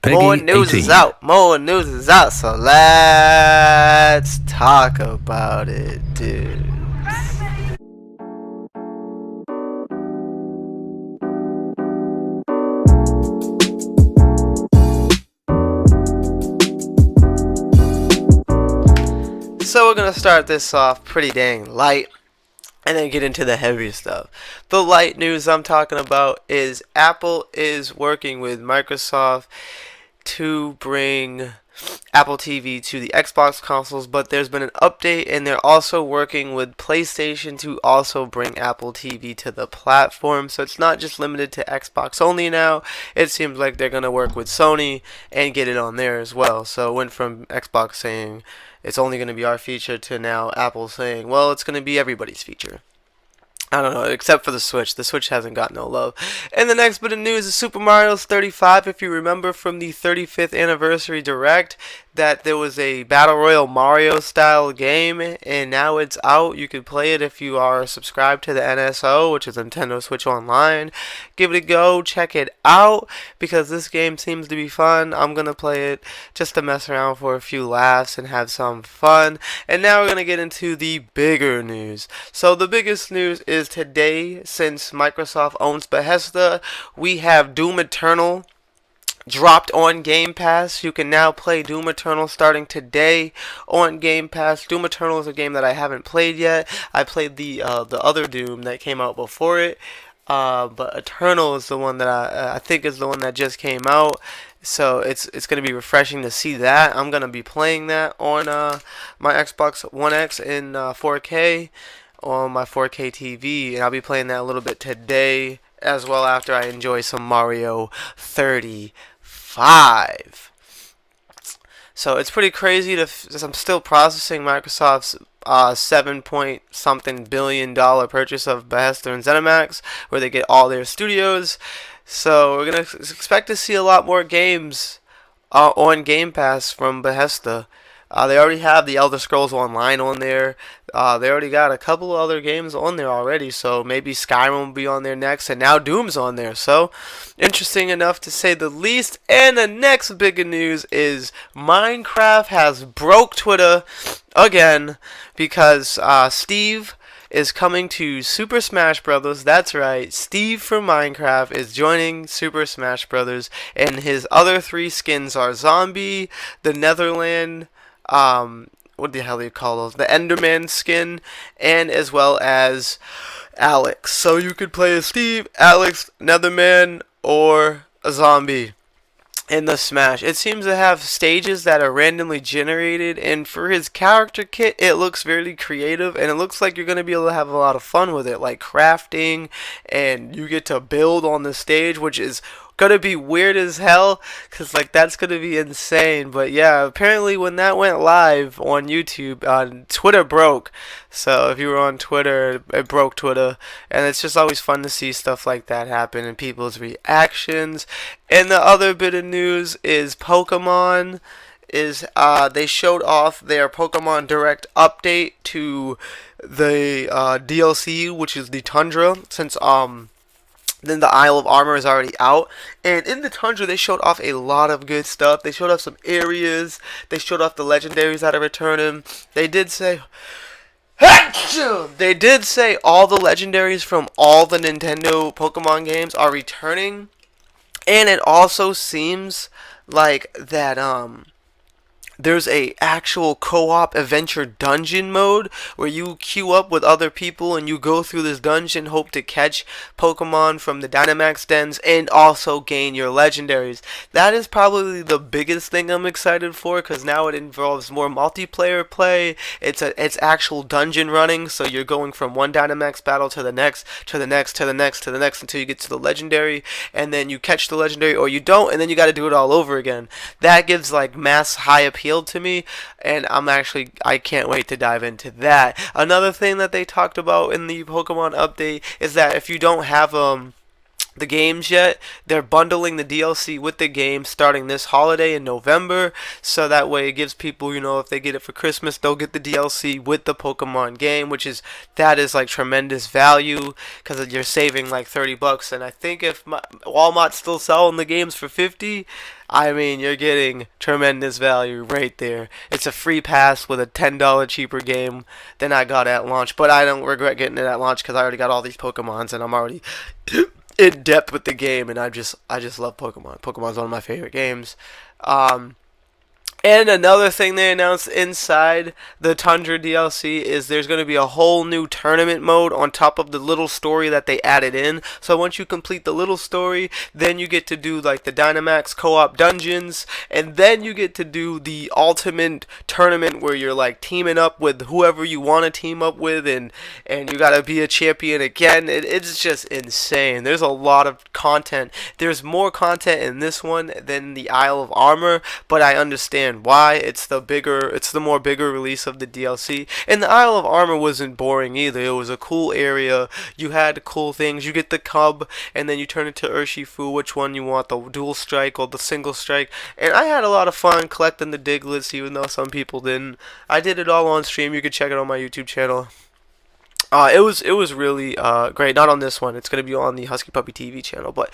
More Peggy news is 18. out. More news is out. So let's talk about it, dude. So we're gonna start this off pretty dang light and then get into the heavy stuff. The light news I'm talking about is Apple is working with Microsoft to bring Apple TV to the Xbox consoles, but there's been an update and they're also working with PlayStation to also bring Apple TV to the platform. So it's not just limited to Xbox only now. It seems like they're going to work with Sony and get it on there as well. So it went from Xbox saying it's only going to be our feature to now Apple saying, well, it's going to be everybody's feature. I don't know, except for the Switch. The Switch hasn't got no love. And the next bit of news is Super Mario's 35. If you remember from the 35th anniversary direct, that there was a Battle Royale Mario style game, and now it's out. You can play it if you are subscribed to the NSO, which is Nintendo Switch Online. Give it a go, check it out, because this game seems to be fun. I'm going to play it just to mess around for a few laughs and have some fun. And now we're going to get into the bigger news. So the biggest news is today, since Microsoft owns Bethesda, we have Doom Eternal dropped on Game Pass. You can now play Doom Eternal starting today on Game Pass. Doom Eternal is a game that I haven't played yet. I played the other Doom that came out before it, but Eternal is the one that I think is the one that just came out. So it's gonna be refreshing to see that. I'm gonna be playing that on my Xbox One X in 4K on my 4K TV, and I'll be playing that a little bit today as well after I enjoy some Mario 35. So it's pretty crazy I'm still processing Microsoft's 7 point something billion dollar purchase of Bethesda and ZeniMax, where they get all their studios. So we're gonna expect to see a lot more games on Game Pass from Bethesda. They already have the Elder Scrolls Online on there. They already got a couple other games on there already, so maybe Skyrim will be on there next, and now Doom's on there. So, interesting enough to say the least. And the next big news is Minecraft has broke Twitter again because Steve is coming to Super Smash Bros. That's right, Steve from Minecraft is joining Super Smash Bros. And his other three skins are Zombie, the Netherland, what the hell do you call those? The Enderman skin, and as well as Alex. So you could play as Steve, Alex, Netherman, or a zombie in the Smash. It seems to have stages that are randomly generated, and for his character kit, it looks really creative, and it looks like you're going to be able to have a lot of fun with it, like crafting, and you get to build on the stage, which is gonna be weird as hell, cause like that's gonna be insane. But yeah, apparently when that went live on YouTube, Twitter broke. So if you were on Twitter, it broke Twitter, and it's just always fun to see stuff like that happen and people's reactions. And the other bit of news is Pokemon is they showed off their Pokemon Direct update to the DLC, which is the Tundra, since then the Isle of Armor is already out. And in the Tundra, they showed off a lot of good stuff. They showed off some areas. They showed off the legendaries that are returning. They did say they did say all the legendaries from all the Nintendo Pokemon games are returning. And it also seems like that there's a actual co-op adventure dungeon mode where you queue up with other people and you go through this dungeon, hope to catch Pokemon from the Dynamax dens and also gain your legendaries. That is probably the biggest thing I'm excited for, because now it involves more multiplayer play. It's actual dungeon running, so you're going from one Dynamax battle to the next, to the next, to the next, to the next, until you get to the legendary, and then you catch the legendary or you don't, and then you got to do it all over again. That gives like mass high appeal to me, and I can't wait to dive into that. Another thing that they talked about in the Pokemon update is that if you don't have the games yet. They're bundling the DLC with the game starting this holiday in November, so that way it gives people, if they get it for Christmas, they'll get the DLC with the Pokemon game, that is like tremendous value because you're saving like $30. And I think if Walmart's still selling the games for 50, I mean, you're getting tremendous value right there. It's a free pass with a $10 cheaper game than I got at launch, but I don't regret getting it at launch because I already got all these Pokemons and I'm already in depth with the game, and I just love Pokemon. Pokemon's one of my favorite games. Um, and another thing they announced inside the Tundra DLC is there's going to be a whole new tournament mode on top of the little story that they added in. So once you complete the little story, then you get to do like the Dynamax co-op dungeons, and then you get to do the ultimate tournament where you're like teaming up with whoever you want to team up with, and you got to be a champion again. It's just insane. There's a lot of content. There's more content in this one than the Isle of Armor, but I understand why. It's the more bigger release of the DLC. And the Isle of Armor wasn't boring either. It was a cool area. You had cool things. You get the cub, and then you turn it to Urshifu, which one you want, the dual strike or the single strike. And I had a lot of fun collecting the Diglets, even though some people didn't. I did it all on stream. You can check it on my YouTube channel. It was really great. Not on this one. It's gonna be on the Husky Puppy TV channel. But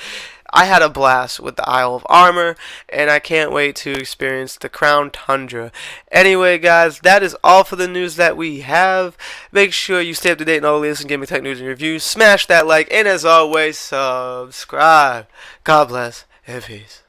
I had a blast with the Isle of Armor, and I can't wait to experience the Crown Tundra. Anyway, guys, that is all for the news that we have. Make sure you stay up to date on all the latest gaming tech news and reviews. Smash that like, and as always, subscribe. God bless and peace.